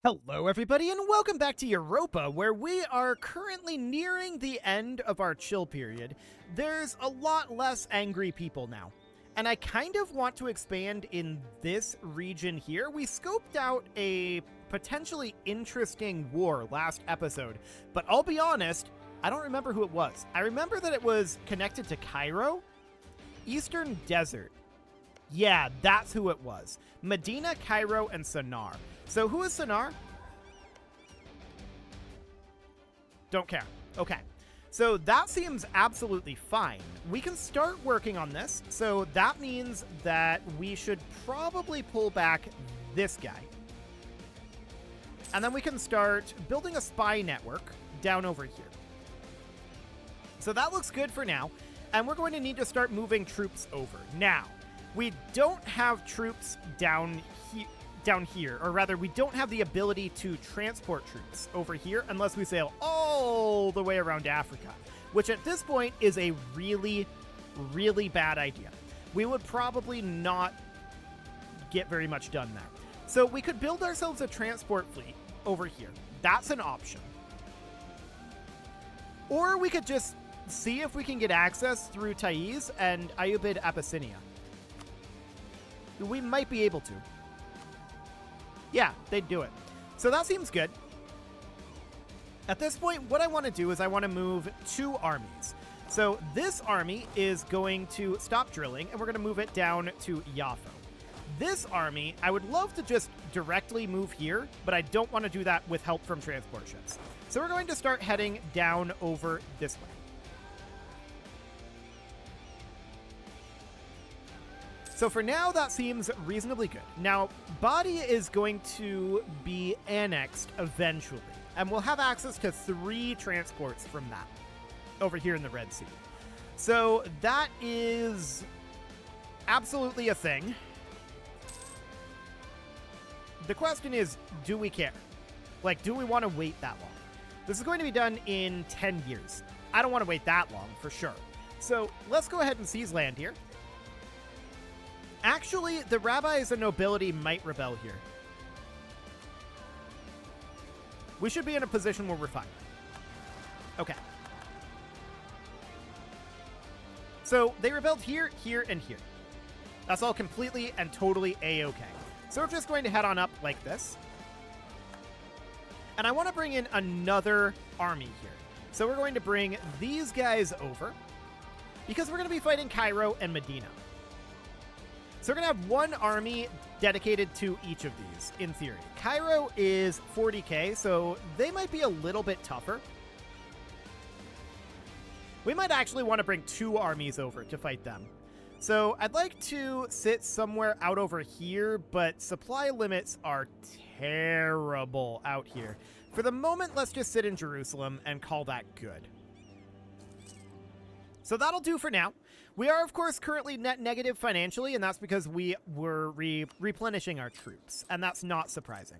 Hello everybody and welcome back to Europa, where we are currently nearing the end of our chill period. There's a lot less angry people now, and I kind of want to expand in this region here. We scoped out a potentially interesting war last episode, but I'll be honest, I don't remember who it was. I remember that it was connected to Cairo, Eastern Desert. Yeah, that's who it was. Medina, Cairo, and Sennar. So who is Sennar? Don't care. Okay. So that seems absolutely fine. We can start working on this. So that means that we should probably pull back this guy. And then we can start building a spy network down over here. So that looks good for now. And we're going to need to start moving troops over. Now, we don't have troops down here, or rather, we don't have the ability to transport troops over here unless we sail all the way around Africa, which at this point is a really, really bad idea. We would probably not get very much done there. So we could build ourselves a transport fleet over here. That's an option. Or we could just see if we can get access through Taiz and Ayyubid Abyssinia. We might be able to. Yeah, they'd do it. So that seems good. At this point, what I want to do is I want to move 2 armies. So this army is going to stop drilling, and we're going to move it down to Yafo. This army, I would love to just directly move here, but I don't want to do that with help from transport ships. So we're going to start heading down over this way. So for now, that seems reasonably good. Now, Badi is going to be annexed eventually, and we'll have access to 3 transports from that over here in the Red Sea. So that is absolutely a thing. The question is, do we care? Like, do we want to wait that long? This is going to be done in 10 years. I don't want to wait that long, for sure. So let's go ahead and seize land here. Actually, the rabbis and nobility might rebel here. We should be in a position where we're fine. Okay. So they rebelled here, here, and here. That's all completely and totally A-okay. So we're just going to head on up like this. And I want to bring in another army here. So we're going to bring these guys over because we're going to be fighting Cairo and Medina. So we're going to have 1 army dedicated to each of these, in theory. Cairo is 40k, so they might be a little bit tougher. We might actually want to bring 2 armies over to fight them. So I'd like to sit somewhere out over here, but supply limits are terrible out here. For the moment, let's just sit in Jerusalem and call that good. So that'll do for now. We are, of course, currently net negative financially, and that's because we were replenishing our troops, and that's not surprising.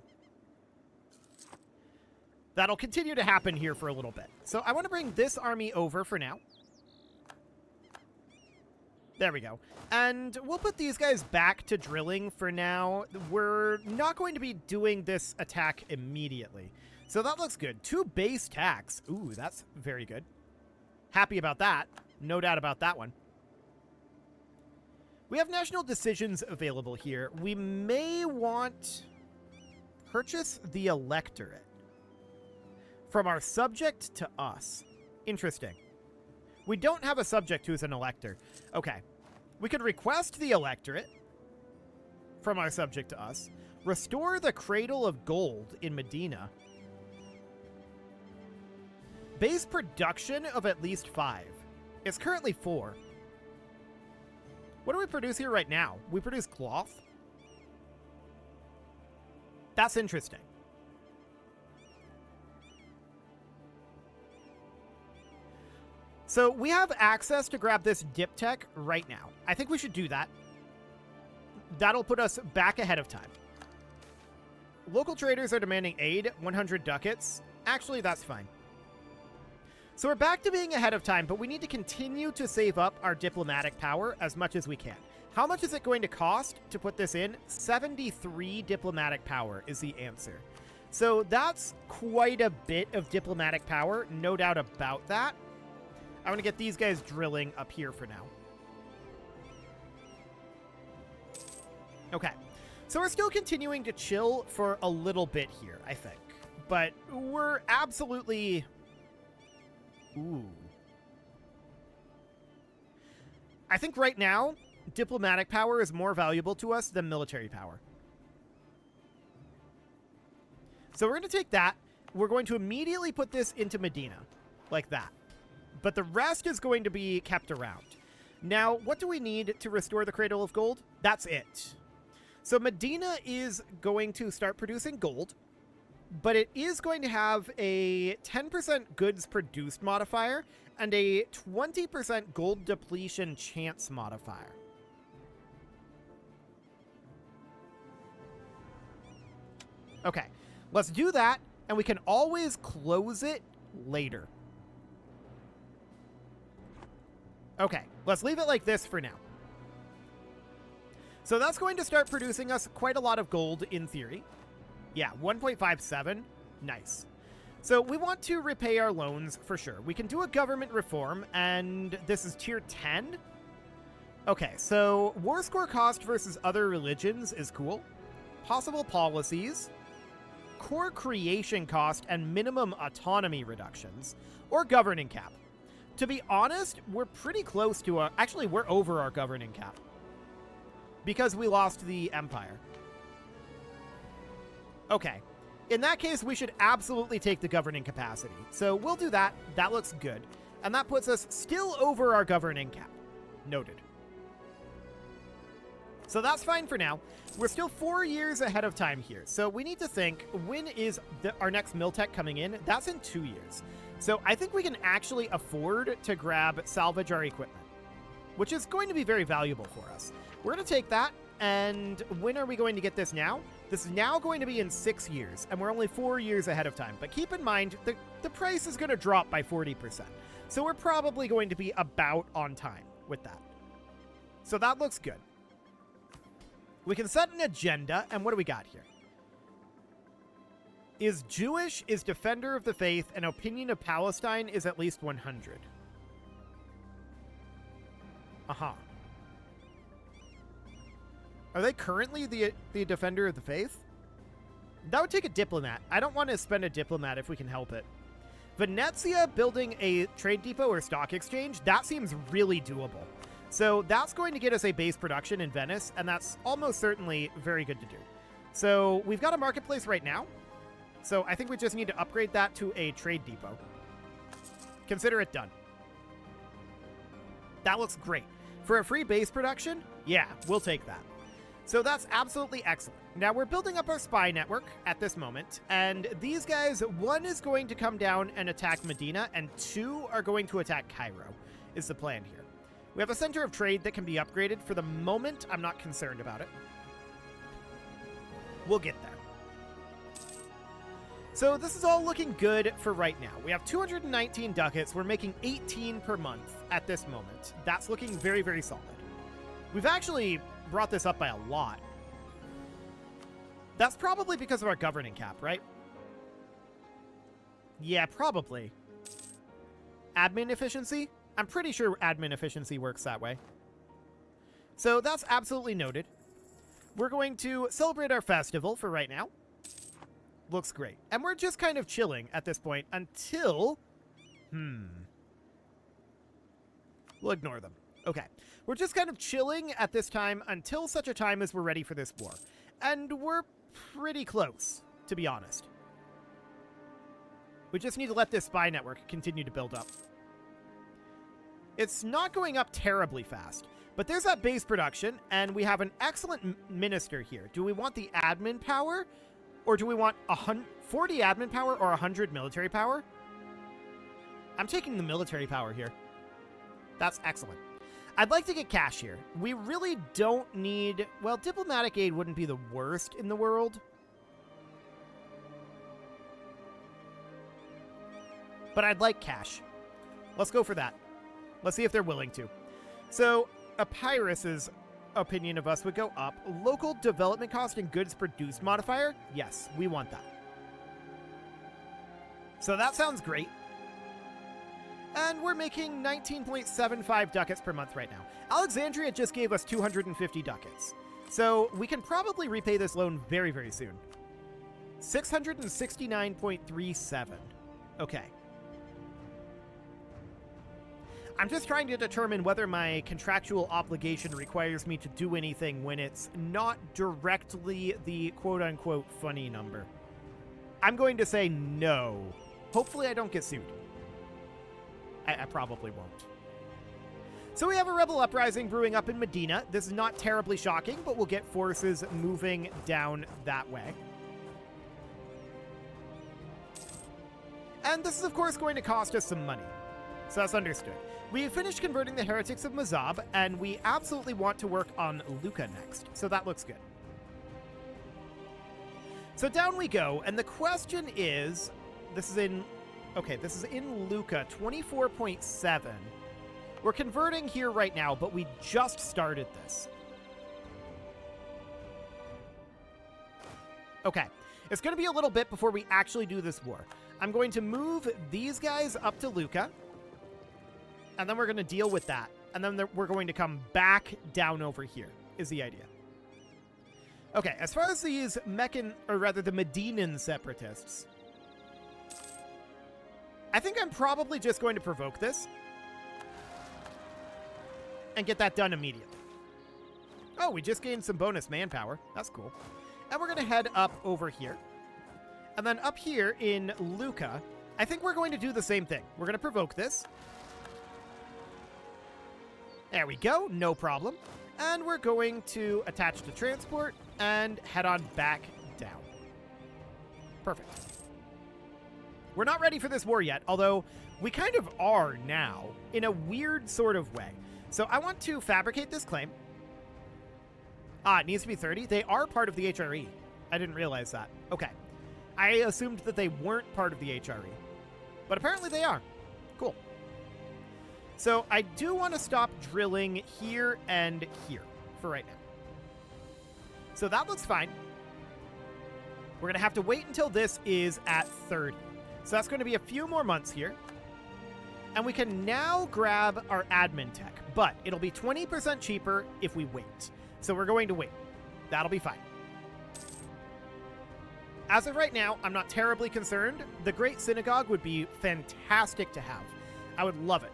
That'll continue to happen here for a little bit. So I want to bring this army over for now. There we go. And we'll put these guys back to drilling for now. We're not going to be doing this attack immediately. So that looks good. 2 base tacks. Ooh, that's very good. Happy about that. No doubt about that one. We have national decisions available here. We may want purchase the electorate from our subject to us. Interesting. We don't have a subject who's an elector. Okay. We could request the electorate from our subject to us. Restore the cradle of gold in Medina. Base production of at least 5. It's currently 4. What do we produce here right now? We produce cloth. That's interesting. So we have access to grab this diptech right now. I think we should do that. That'll put us back ahead of time. Local traders are demanding aid, 100 ducats. Actually, that's fine. So we're back to being ahead of time, but we need to continue to save up our diplomatic power as much as we can. How much is it going to cost to put this in? 73 diplomatic power is the answer. So that's quite a bit of diplomatic power, no doubt about that. I want to get these guys drilling up here for now. Okay, so we're still continuing to chill for a little bit here, I think. But we're absolutely... Ooh. I think right now, diplomatic power is more valuable to us than military power. So we're going to take that. We're going to immediately put this into Medina, like that. But the rest is going to be kept around. Now, what do we need to restore the Cradle of Gold? That's it. So Medina is going to start producing gold, but it is going to have a 10% goods produced modifier and a 20% gold depletion chance modifier. Okay, let's do that, and we can always close it later. Okay, let's leave it like this for now. So that's going to start producing us quite a lot of gold in theory. Yeah, 1.57. Nice. So we want to repay our loans for sure. We can do a government reform, and this is tier 10. Okay, so war score cost versus other religions is cool. Possible policies. Core creation cost and minimum autonomy reductions. Or governing cap. To be honest, we're pretty close to our... Actually, we're over our governing cap. Because we lost the empire. Okay. In that case, we should absolutely take the governing capacity. So we'll do that. That looks good. And that puts us still over our governing cap. Noted. So that's fine for now. We're still 4 years ahead of time here. So we need to think, when is our next Miltech coming in? That's in 2 years. So I think we can actually afford to salvage our equipment, which is going to be very valuable for us. We're going to take that, and when are we going to get this now? This is now going to be in 6 years, and we're only 4 years ahead of time. But keep in mind, the price is going to drop by 40%. So we're probably going to be about on time with that. So that looks good. We can set an agenda, and what do we got here? Is Jewish, is defender of the faith, and opinion of Palestine is at least 100. Uh-huh. Are they currently the defender of the faith? That would take a diplomat. I don't want to spend a diplomat if we can help it. Venezia building a trade depot or stock exchange, that seems really doable. So that's going to get us a base production in Venice, and that's almost certainly very good to do. So we've got a marketplace right now. So I think we just need to upgrade that to a trade depot. Consider it done. That looks great. For a free base production, yeah, we'll take that. So that's absolutely excellent. Now we're building up our spy network at this moment, and these guys, one is going to come down and attack Medina, and two are going to attack Cairo, is the plan here. We have a center of trade that can be upgraded. For the moment, I'm not concerned about it. We'll get there. So this is all looking good for right now. We have 219 ducats. We're making 18 per month at this moment. That's looking very, very solid. We've actually brought this up by a lot. That's probably because of our governing cap, right? Yeah, probably. Admin efficiency? I'm pretty sure admin efficiency works that way. So that's absolutely noted. We're going to celebrate our festival for right now. Looks great. And we're just kind of chilling at this point until... We'll ignore them. Okay. We're just kind of chilling at this time until such a time as we're ready for this war. And we're pretty close, to be honest. We just need to let this spy network continue to build up. It's not going up terribly fast, but there's that base production, and we have an excellent minister here. Do we want the admin power, or do we want 40 admin power or 100 military power? I'm taking the military power here. That's excellent. I'd like to get cash here. We really don't need... Well, diplomatic aid wouldn't be the worst in the world. But I'd like cash. Let's go for that. Let's see if they're willing to. So, Epirus's opinion of us would go up. Local development cost and goods produced modifier? Yes, we want that. So that sounds great. And we're making 19.75 ducats per month right now. Alexandria just gave us 250 ducats. So we can probably repay this loan very, very soon. 669.37. Okay. I'm just trying to determine whether my contractual obligation requires me to do anything when it's not directly the quote-unquote funny number. I'm going to say no. Hopefully I don't get sued. I probably won't. So we have a rebel uprising brewing up in Medina. This is not terribly shocking, but we'll get forces moving down that way. And this is, of course, going to cost us some money. So that's understood. We finished converting the heretics of Mazab, and we absolutely want to work on Lucca next. So that looks good. So down we go, and the question is, this is in Lucca, 24.7. We're converting here right now, but we just started this. Okay, it's going to be a little bit before we actually do this war. I'm going to move these guys up to Lucca, and then we're going to deal with that. And then we're going to come back down over here, is the idea. Okay, as far as these the Medinan separatists, I think I'm probably just going to provoke this and get that done immediately. Oh, we just gained some bonus manpower. That's cool. And we're going to head up over here. And then up here in Lucca, I think we're going to do the same thing. We're going to provoke this. There we go. No problem. And we're going to attach to transport and head on back down. Perfect. We're not ready for this war yet, although we kind of are now in a weird sort of way. So I want to fabricate this claim. It needs to be 30. They are part of the HRE. I didn't realize that. Okay. I assumed that they weren't part of the HRE, but apparently they are. Cool. So I do want to stop drilling here and here for right now. So that looks fine. We're going to have to wait until this is at 30. So that's going to be a few more months here. And we can now grab our admin tech, but it'll be 20% cheaper if we wait. So we're going to wait. That'll be fine. As of right now, I'm not terribly concerned. The Great Synagogue would be fantastic to have. I would love it,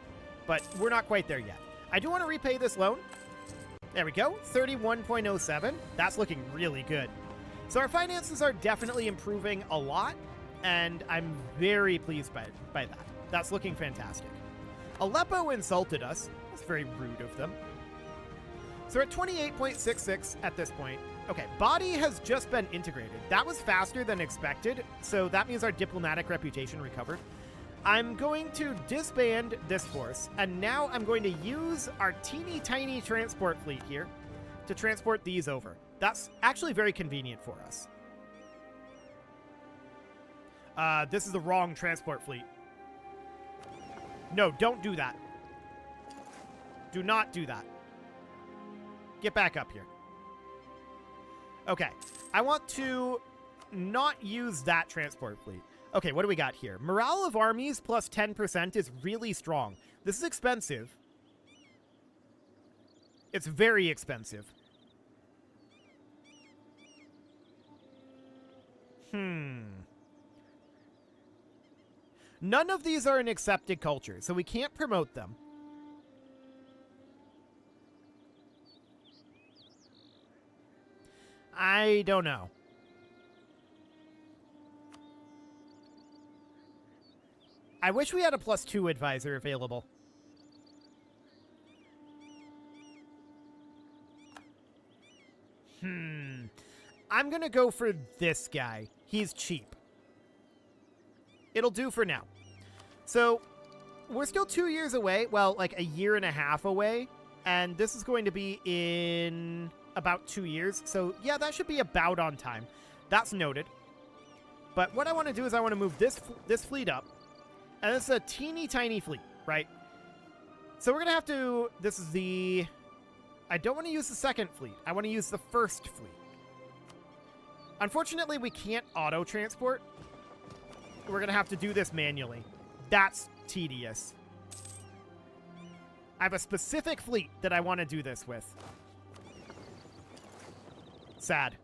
but we're not quite there yet. I do want to repay this loan. There we go, 31.07. That's looking really good. So our finances are definitely improving a lot, and I'm very pleased by that. That's looking fantastic. Aleppo insulted us. That's very rude of them. So we're at 28.66 at this point. Okay, body has just been integrated. That was faster than expected, so that means our diplomatic reputation recovered. I'm going to disband this force, and now I'm going to use our teeny tiny transport fleet here to transport these over. That's actually very convenient for us. This is the wrong transport fleet. No, don't do that. Do not do that. Get back up here. Okay, I want to not use that transport fleet. Okay, what do we got here? Morale of armies plus 10% is really strong. This is expensive. It's very expensive. None of these are an accepted culture, so we can't promote them. I don't know. I wish we had a +2 advisor available. I'm gonna go for this guy. He's cheap. It'll do for now. So, we're still 2 years away. Well, like a year and a half away. And this is going to be in about 2 years. So, yeah, that should be about on time. That's noted. But what I want to do is I want to move this fleet up. And it's a teeny tiny fleet, right? So we're going to have to... This is the... I don't want to use the second fleet. I want to use the first fleet. Unfortunately, we can't auto-transport. we're going to have to do this manually. That's tedious. I have a specific fleet that I want to do this with. Sad.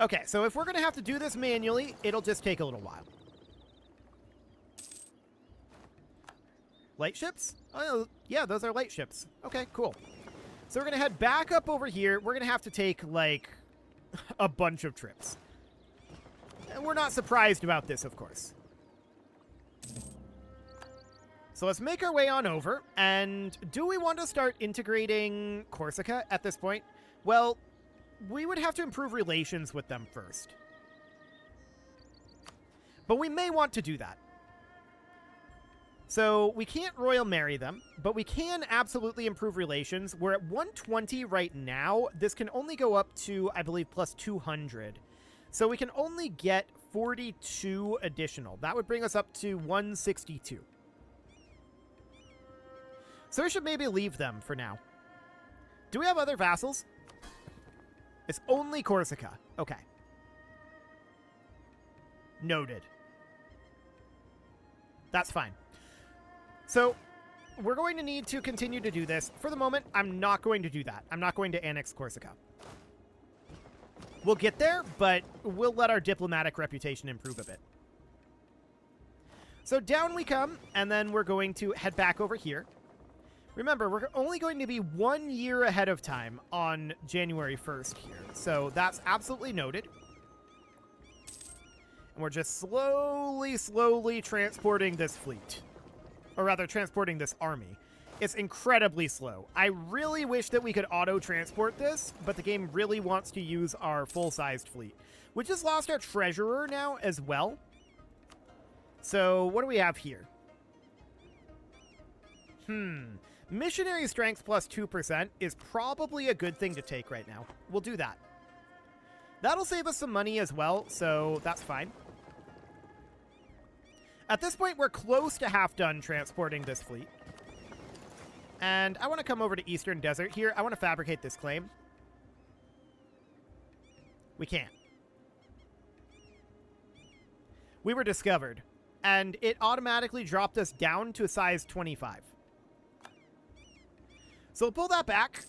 Okay, so if we're going to have to do this manually, it'll just take a little while. Light ships? Oh, yeah, those are light ships. Okay, cool. So we're going to head back up over here. We're going to have to take, like, a bunch of trips. And we're not surprised about this, of course. So let's make our way on over. And do we want to start integrating Corsica at this point? Well, we would have to improve relations with them first. But we may want to do that. So we can't royal marry them, but we can absolutely improve relations. We're at 120 right now. This can only go up to, I believe, plus 200. So we can only get 42 additional. That would bring us up to 162. So we should maybe leave them for now. Do we have other vassals? It's only Corsica. Okay. Noted. That's fine. So we're going to need to continue to do this. For the moment, I'm not going to do that. I'm not going to annex Corsica. We'll get there, but we'll let our diplomatic reputation improve a bit. So down we come, and then we're going to head back over here. Remember, we're only going to be 1 year ahead of time on January 1st here. So that's absolutely noted. And we're just slowly transporting this fleet. Or rather, transporting this army. It's incredibly slow. I really wish that we could auto-transport this, but the game really wants to use our full-sized fleet. We just lost our treasurer now as well. So, what do we have here? Missionary strength plus 2% is probably a good thing to take right now. We'll do that. That'll save us some money as well, so that's fine. At this point, we're close to half done transporting this fleet. And I want to come over to Eastern Desert here. I want to fabricate this claim. We can't. We were discovered, and it automatically dropped us down to a size 25. So we'll pull that back,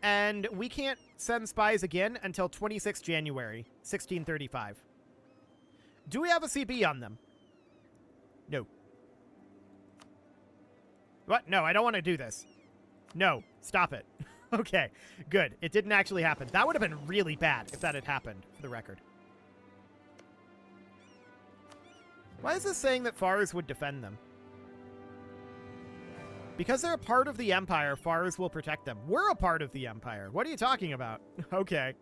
and we can't send spies again until 26 January, 1635. Do we have a CB on them? No. What? No, I don't want to do this. No, stop it. Okay, good. It didn't actually happen. That would have been really bad if that had happened, for the record. Why is this saying that Fars would defend them? Because they're a part of the Empire, Fars will protect them. We're a part of the Empire. What are you talking about? Okay.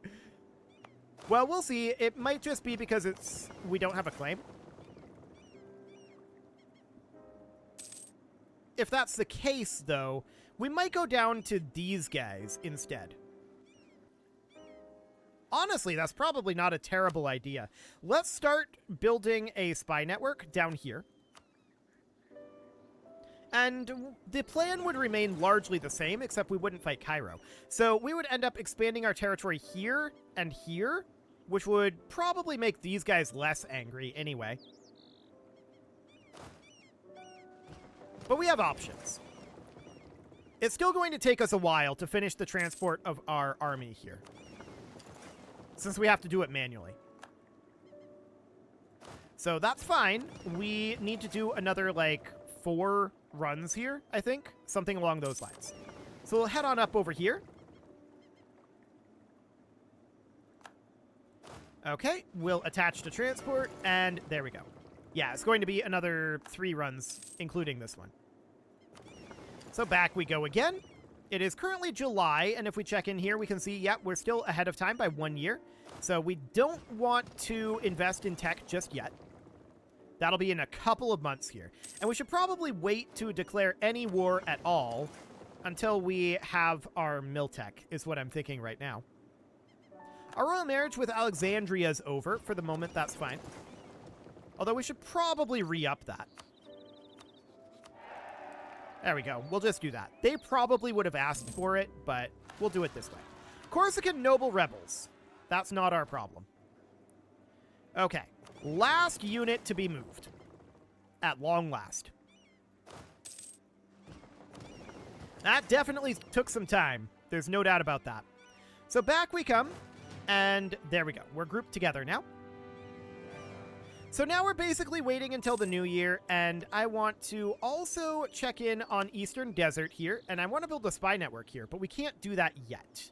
Well, we'll see. It might just be because we don't have a claim. If that's the case, though, we might go down to these guys instead. Honestly, that's probably not a terrible idea. Let's start building a spy network down here. And the plan would remain largely the same, except we wouldn't fight Cairo. So we would end up expanding our territory here and here, which would probably make these guys less angry anyway. But we have options. It's still going to take us a while to finish the transport of our army here, since we have to do it manually. So that's fine. We need to do another, like, 4 runs here, I think. Something along those lines. So we'll head on up over here. Okay, we'll attach to transport, and there we go. Yeah, it's going to be another 3 runs, including this one. So back we go again. It is currently July, and if we check in here, we can see, yeah, we're still ahead of time by 1 year. So we don't want to invest in tech just yet. That'll be in a couple of months here. And we should probably wait to declare any war at all until we have our mill tech, is what I'm thinking right now. Our royal marriage with Alexandria is over. For the moment, that's fine. Although we should probably re-up that. There we go. We'll just do that. They probably would have asked for it, but we'll do it this way. Corsican noble rebels. That's not our problem. Okay. Last unit to be moved. At long last. That definitely took some time. There's no doubt about that. So back we come, and there we go. We're grouped together now. So now we're basically waiting until the new year, and I want to also check in on Eastern Desert here, and I want to build a spy network here, but we can't do that yet.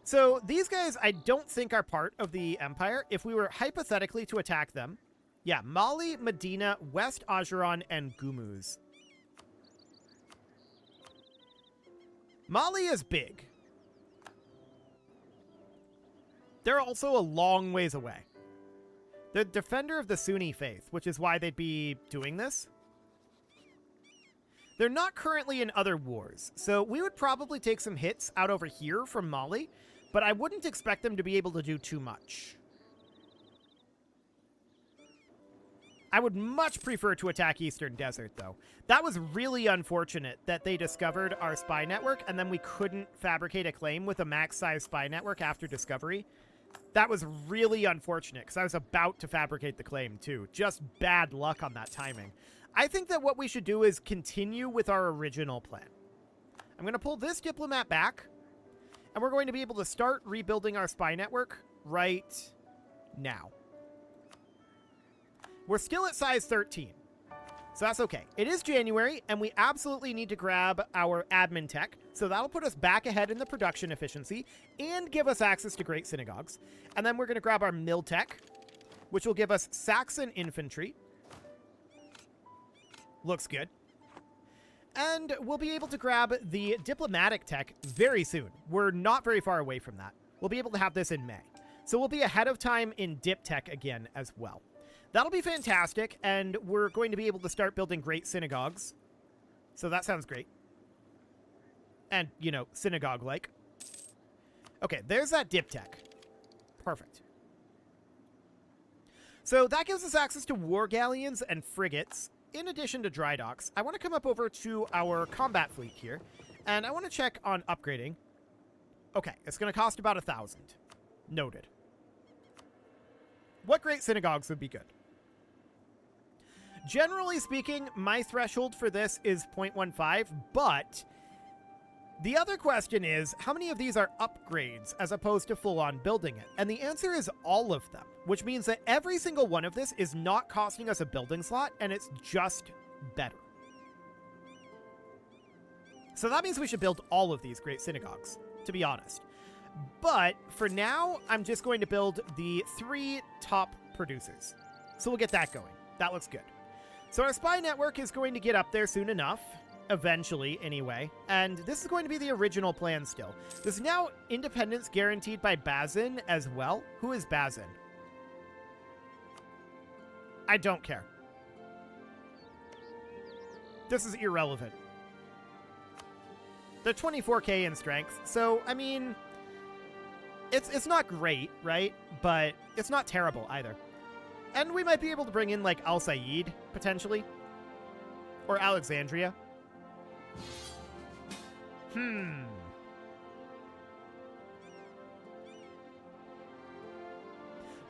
So these guys I don't think are part of the Empire. If we were hypothetically to attack them, yeah, Mali, Medina, West Ajuran, and Gumuz. Mali is big. They're also a long ways away. They're defender of the Sunni faith, which is why they'd be doing this. They're not currently in other wars, so we would probably take some hits out over here from Mali, but I wouldn't expect them to be able to do too much. I would much prefer to attack Eastern Desert, though. That was really unfortunate that they discovered our spy network, and then we couldn't fabricate a claim with a max-size spy network after discovery. That was really unfortunate, because I was about to fabricate the claim, too. Just bad luck on that timing. I think that what we should do is continue with our original plan. I'm going to pull this diplomat back, and we're going to be able to start rebuilding our spy network right now. We're still at size 13, so that's okay. It is January, and we absolutely need to grab our admin tech, so that'll put us back ahead in the production efficiency and give us access to great synagogues. And then we're going to grab our mill tech, which will give us Saxon infantry. Looks good. And we'll be able to grab the diplomatic tech very soon. We're not very far away from that. We'll be able to have this in May. So we'll be ahead of time in dip tech again as well. That'll be fantastic, and we're going to be able to start building great synagogues. So that sounds great. And, you know, synagogue-like. Okay, there's that dip tech. Perfect. So that gives us access to war galleons and frigates, in addition to dry docks. I want to come up over to our combat fleet here, and I want to check on upgrading. Okay, it's going to cost about 1,000. Noted. What great synagogues would be good? Generally speaking, my threshold for this is 0.15, but the other question is, how many of these are upgrades as opposed to full-on building it? And the answer is all of them, which means that every single one of this is not costing us a building slot, and it's just better. So that means we should build all of these great synagogues, to be honest. But for now, I'm just going to build the 3 top producers. So we'll get that going. That looks good. So our spy network is going to get up there soon enough. Eventually, anyway. And this is going to be the original plan still. There's now independence guaranteed by Bazin as well. Who is Bazin? I don't care. This is irrelevant. They're 24k in strength. So, I mean, it's not great, right? But it's not terrible either. And we might be able to bring in, like, Al Said, potentially. Or Alexandria.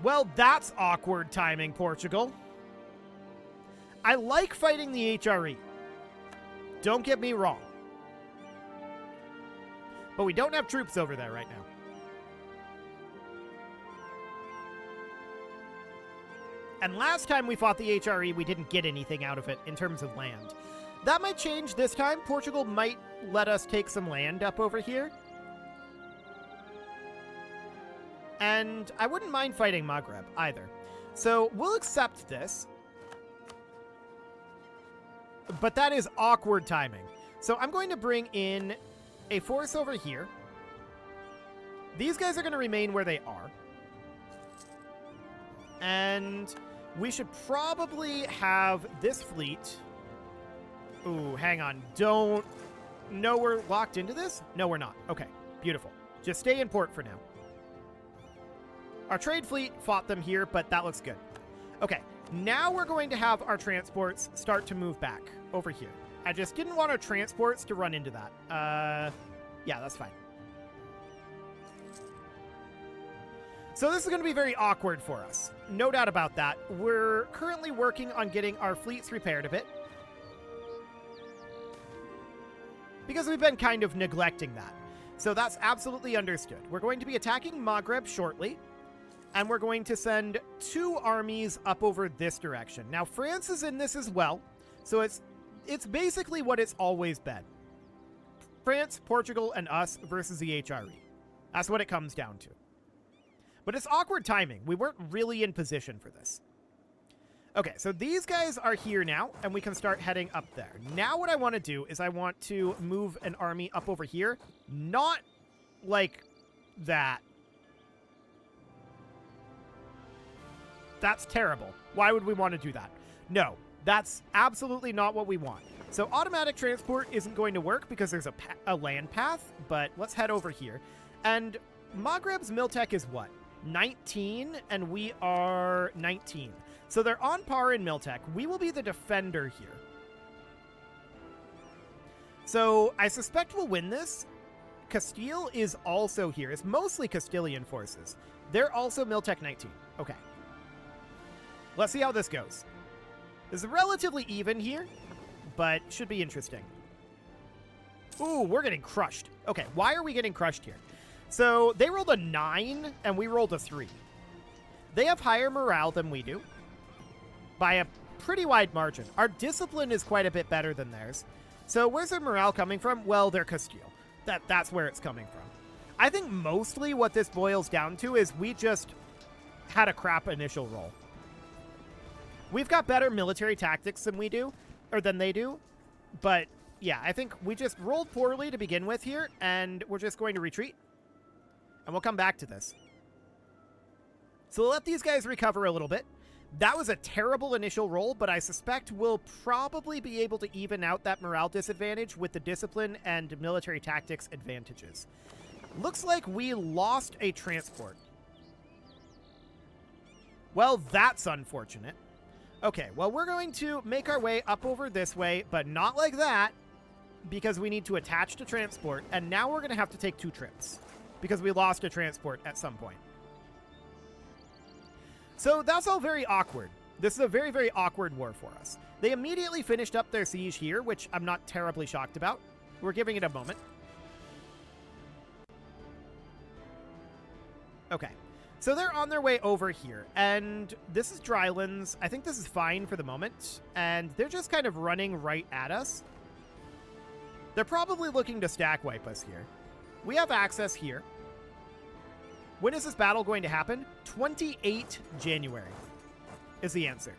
Well, that's awkward timing, Portugal. I like fighting the HRE. Don't get me wrong. But we don't have troops over there right now. And last time we fought the HRE, we didn't get anything out of it in terms of land. That might change this time. Portugal might let us take some land up over here. And I wouldn't mind fighting Maghreb either. So we'll accept this. But that is awkward timing. So I'm going to bring in a force over here. These guys are going to remain where they are. And we should probably have this fleet. Ooh, hang on. Don't. No, we're locked into this? No, we're not. Okay, beautiful. Just stay in port for now. Our trade fleet fought them here, but that looks good. Okay, now we're going to have our transports start to move back over here. I just didn't want our transports to run into that. Yeah, that's fine. So this is going to be very awkward for us. No doubt about that. We're currently working on getting our fleets repaired a bit, because we've been kind of neglecting that. So that's absolutely understood. We're going to be attacking Maghreb shortly, and we're going to send 2 armies up over this direction. Now, France is in this as well, so it's basically what it's always been. France, Portugal, and us versus the HRE. That's what it comes down to. But it's awkward timing. We weren't really in position for this. Okay, so these guys are here now, and we can start heading up there. Now what I want to do is I want to move an army up over here. Not like that. That's terrible. Why would we want to do that? No, that's absolutely not what we want. So automatic transport isn't going to work because there's a land path, but let's head over here. And Maghreb's Miltech is what? 19, and we are 19. So they're on par in Miltech. We will be the defender here. So I suspect we'll win this. Castile is also here. It's mostly Castilian forces. They're also Miltech 19. Okay. Let's see how this goes. This is relatively even here, but should be interesting. Ooh, we're getting crushed. Okay, why are we getting crushed here? So they rolled a 9, and we rolled a 3. They have higher morale than we do by a pretty wide margin. Our discipline is quite a bit better than theirs. So where's their morale coming from? Well, they're Castile. That's where it's coming from. I think mostly what this boils down to is we just had a crap initial roll. We've got better military tactics than we do, or than they do, but yeah, I think we just rolled poorly to begin with here, and we're just going to retreat. And we'll come back to this. So we'll let these guys recover a little bit. That was a terrible initial roll, but I suspect we'll probably be able to even out that morale disadvantage with the discipline and military tactics advantages. Looks like we lost a transport. Well, that's unfortunate. Okay, well, we're going to make our way up over this way, but not like that, because we need to attach to transport, and now we're going to have to take 2 trips, because we lost a transport at some point. So that's all very awkward. This is a very, very awkward war for us. They immediately finished up their siege here, which I'm not terribly shocked about. We're giving it a moment. Okay. So they're on their way over here, and this is Drylands. I think this is fine for the moment, and they're just kind of running right at us. They're probably looking to stack wipe us here. We have access here. When is this battle going to happen? 28 January is the answer.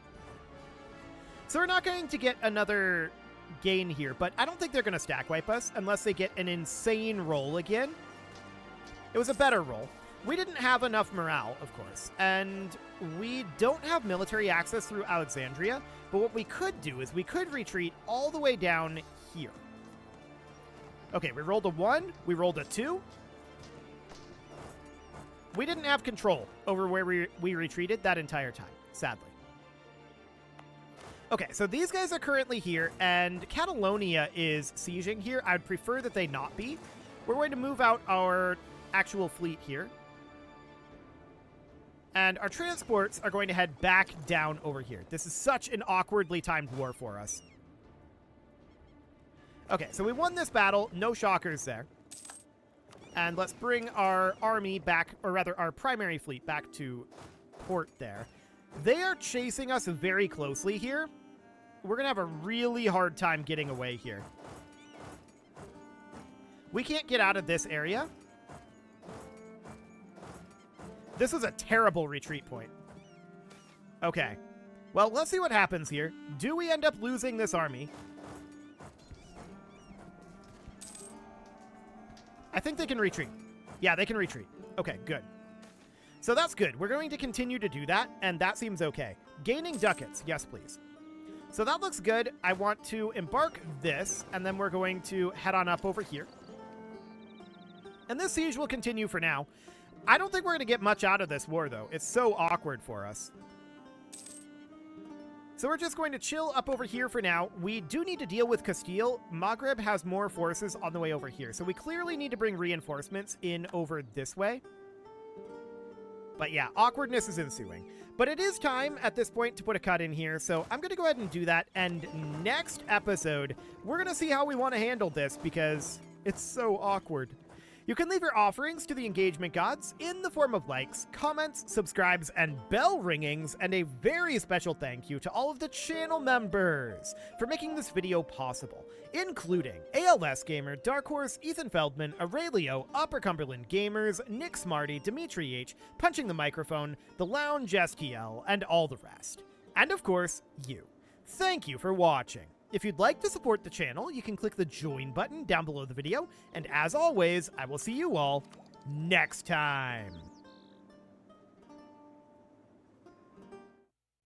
So we're not going to get another gain here, but I don't think they're going to stack wipe us unless they get an insane roll again. It was a better roll. We didn't have enough morale, of course, and we don't have military access through Alexandria, but what we could do is we could retreat all the way down here. Okay, we rolled a 1, we rolled a 2. We didn't have control over where we retreated that entire time, sadly. Okay, so these guys are currently here, and Catalonia is sieging here. I'd prefer that they not be. We're going to move out our actual fleet here. And our transports are going to head back down over here. This is such an awkwardly timed war for us. Okay, so we won this battle. No shockers there. And let's bring our army back, or rather our primary fleet back to port there. They are chasing us very closely here. We're going to have a really hard time getting away here. We can't get out of this area. This was a terrible retreat point. Okay. Well, let's see what happens here. Do we end up losing this army? I think they can retreat. Yeah, they can retreat. Okay, good. So that's good. We're going to continue to do that, and that seems okay. Gaining ducats. Yes, please. So that looks good. I want to embark this, and then we're going to head on up over here. And this siege will continue for now. I don't think we're going to get much out of this war, though. It's so awkward for us. So we're just going to chill up over here for now. We do need to deal with Castile. Maghreb has more forces on the way over here. So we clearly need to bring reinforcements in over this way. But yeah, awkwardness is ensuing. But it is time at this point to put a cut in here, so I'm going to go ahead and do that. And next episode, we're going to see how we want to handle this because it's so awkward. You can leave your offerings to the engagement gods in the form of likes, comments, subscribes, and bell ringings, and a very special thank you to all of the channel members for making this video possible, including ALS Gamer, Dark Horse, Ethan Feldman, Aurelio, Upper Cumberland Gamers, Nick Smarty, Dimitri H, Punching the Microphone, The Lounge STL, and all the rest. And of course, you. Thank you for watching. If you'd like to support the channel, you can click the join button down below the video, and as always, I will see you all next time.